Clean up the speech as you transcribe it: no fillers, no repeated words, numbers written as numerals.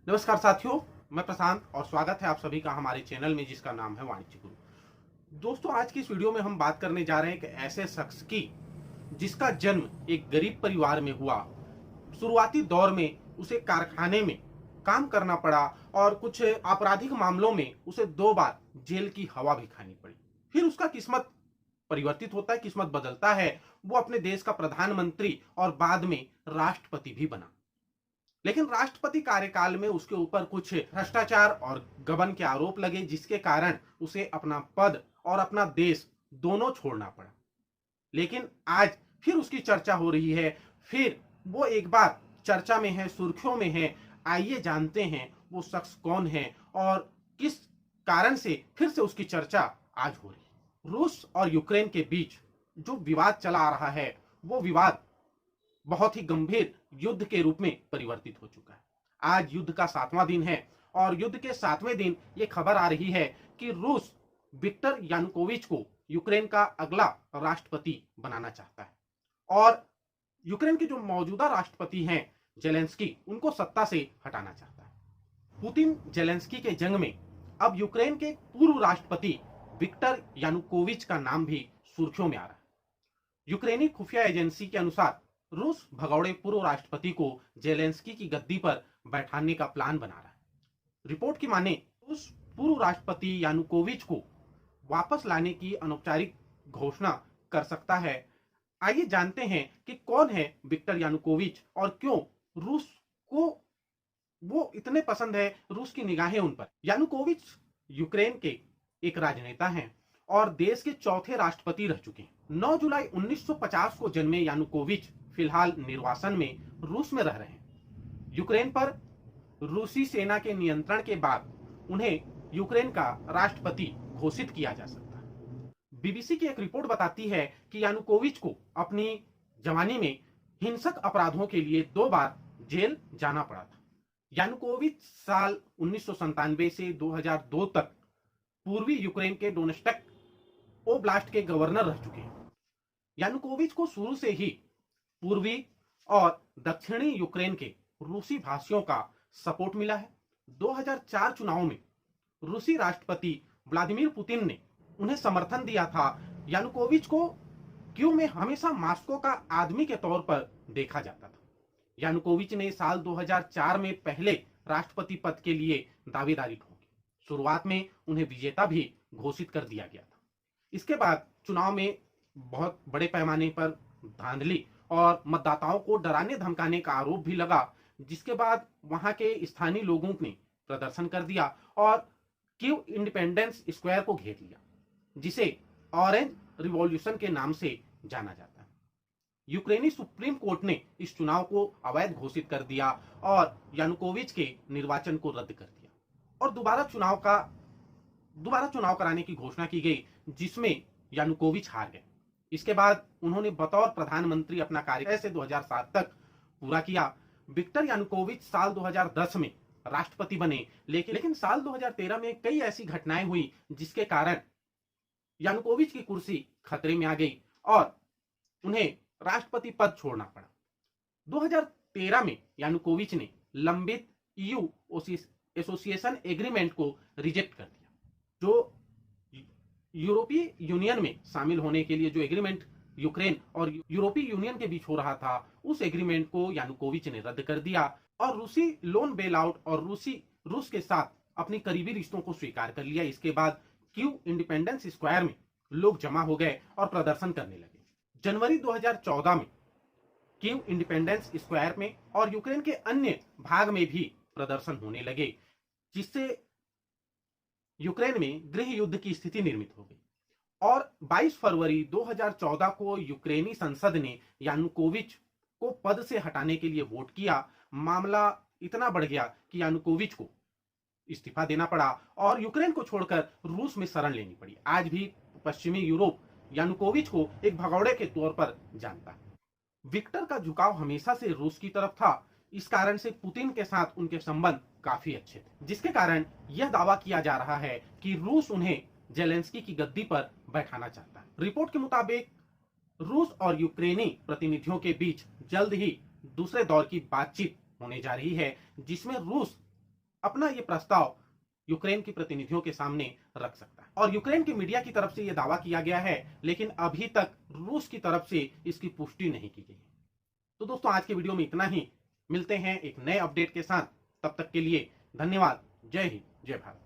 नमस्कार साथियों, मैं प्रशांत और स्वागत है आप सभी का हमारे चैनल में जिसका नाम है वाणिज्य गुरु। दोस्तों, आज की इस वीडियो में हम बात करने जा रहे हैं कि ऐसे शख्स की जिसका जन्म एक गरीब परिवार में हुआ। शुरुआती दौर में उसे कारखाने में काम करना पड़ा और कुछ आपराधिक मामलों में उसे 2 बार जेल की हवा भी खानी पड़ी। फिर उसका किस्मत परिवर्तित होता है, किस्मत बदलता है। वो अपने देश का प्रधानमंत्री और बाद में राष्ट्रपति भी बना। लेकिन राष्ट्रपति कार्यकाल में उसके ऊपर कुछ भ्रष्टाचार और गबन के आरोप लगे, जिसके कारण उसे अपना पद और अपना देश दोनों छोड़ना पड़ा। लेकिन आज फिर उसकी चर्चा हो रही है, फिर वो एक बार चर्चा में है, सुर्खियों में है। आइए जानते हैं वो शख्स कौन है और किस कारण से फिर से उसकी चर्चा आज हो रही है। रूस और यूक्रेन के बीच जो विवाद चला आ रहा है, वो विवाद बहुत ही गंभीर युद्ध के रूप में परिवर्तित हो चुका है। आज युद्ध का 7वां दिन है और युद्ध के 7वें दिन ये खबर आ रही है कि रूस विक्टर यानुकोविच को यूक्रेन का अगला राष्ट्रपति बनाना चाहता है और यूक्रेन के जो मौजूदा राष्ट्रपति हैं जेलेंस्की, उनको सत्ता से हटाना चाहता है। पुतिन जेलेंस्की के जंग में अब यूक्रेन के पूर्व राष्ट्रपति विक्टर यानुकोविच का नाम भी सुर्खियों में आ रहा है। यूक्रेनी खुफिया एजेंसी के अनुसार रूस भगौड़े पूर्व राष्ट्रपति को जेलेंस्की की गद्दी पर बैठाने का प्लान बना रहा है। रिपोर्ट की माने रूस पूर्व राष्ट्रपति यानुकोविच को वापस लाने की अनौपचारिक घोषणा कर सकता है। आइए जानते हैं कि कौन है विक्टर यानुकोविच और क्यों रूस को वो इतने पसंद है, रूस की निगाहें उन पर। यानुकोविच यूक्रेन के एक राजनेता हैं और देश के चौथे राष्ट्रपति रह चुके हैं। 9 जुलाई 1950 को जन्मे यानुकोविच फिलहाल निर्वासन में रूस में रह रहे हैं। यूक्रेन पर रूसी सेना के नियंत्रण के बाद उन्हें यूक्रेन का राष्ट्रपति घोषित किया जा सकता है। बीबीसी की एक रिपोर्ट बताती है कि यानुकोविच को अपनी जवानी में हिंसक अपराधों के लिए 2 बार जेल जाना पड़ा था। यानुकोविच साल 1997 से 2002 तक पूर्वी यूक्रेन के डोनेस्टक ओब्लास्ट के गवर्नर रह चुके हैं। यानुकोविच को शुरू से ही पूर्वी और दक्षिणी यूक्रेन के रूसी भाषियों का सपोर्ट मिला है। 2004 चुनाव में रूसी राष्ट्रपति व्लादिमीर पुतिन ने उन्हें समर्थन दिया था। यानुकोविच को क्यों में हमेशा मास्को का आदमी के तौर पर देखा जाता था। यानुकोविच ने साल 2004 में पहले राष्ट्रपति पद के लिए दावेदारी ठोकी। शुरुआत में उन्हें विजेता भी घोषित कर दिया गया था। इसके बाद चुनाव में बहुत बड़े पैमाने पर धांधली और मतदाताओं को डराने धमकाने का आरोप भी लगा, जिसके बाद वहां के स्थानीय लोगों ने प्रदर्शन कर दिया और कीव इंडिपेंडेंस स्क्वायर को घेर लिया, जिसे ऑरेंज रिवॉल्यूशन के नाम से जाना जाता है। यूक्रेनी सुप्रीम कोर्ट ने इस चुनाव को अवैध घोषित कर दिया और यानुकोविच के निर्वाचन को रद्द कर दिया और दोबारा चुनाव कराने की घोषणा की गई, जिसमें यानुकोविच हार गए। इसके बाद उन्होंने बतौर प्रधानमंत्री अपना कार्यकाल से 2007 तक पूरा किया। विक्टर यानुकोविच साल 2010 में राष्ट्रपति बने, लेकिन साल 2013 में कई ऐसी घटनाएं हुई जिसके कारण यानुकोविच की कुर्सी खतरे में आ गई और उन्हें राष्ट्रपति पद छोड़ना पड़ा। 2013 में यानुकोविच ने लंबित ईयू एसोसिएशन एग्रीमेंट को रिजेक्ट कर दिया। जो यूरोपीय यूनियन में शामिल होने के लिए जो एग्रीमेंट यूक्रेन और यूरोपीय यूनियन के बीच हो रहा था, उस एग्रीमेंट को यानुकोविच ने रद्द कर दिया और रूसी लोन बेल आउट और रूस के साथ अपनी करीबी रिश्तों को स्वीकार कर लिया। इसके बाद कीव इंडिपेंडेंस स्क्वायर में लोग जमा हो गए और प्रदर्शन करने लगे। जनवरी 2014 में कीव इंडिपेंडेंस स्क्वायर में और यूक्रेन के अन्य भाग में भी प्रदर्शन होने लगे, जिससे यूक्रेन में गृह युद्ध की स्थिति निर्मित हो गई और 22 फरवरी 2014 को यूक्रेनी संसद ने यानुकोविच को पद से हटाने के लिए वोट किया। मामला इतना बढ़ गया कि यानुकोविच को इस्तीफा देना पड़ा और यूक्रेन को छोड़कर रूस में शरण लेनी पड़ी। आज भी पश्चिमी यूरोप यानुकोविच को एक भगौड़े के तौर पर जानता है। विक्टर का झुकाव हमेशा से रूस की तरफ था। इस कारण से पुतिन के साथ उनके संबंध काफी अच्छे थे, जिसके कारण यह दावा किया जा रहा है कि रूस उन्हें जेलेंस्की की गद्दी पर बैठाना चाहता है। रिपोर्ट के मुताबिक रूस और यूक्रेनी प्रतिनिधियों के बीच जल्द ही दूसरे दौर की बातचीत होने जा रही है, जिसमें रूस अपना ये प्रस्ताव यूक्रेन के प्रतिनिधियों के सामने रख सकता है। और यूक्रेन की मीडिया की तरफ से यह दावा किया गया है, लेकिन अभी तक रूस की तरफ से इसकी पुष्टि नहीं की गई है। तो दोस्तों आज के वीडियो में इतना ही। मिलते हैं एक नए अपडेट के साथ, तब तक के लिए धन्यवाद। जय हिंद, जय भारत।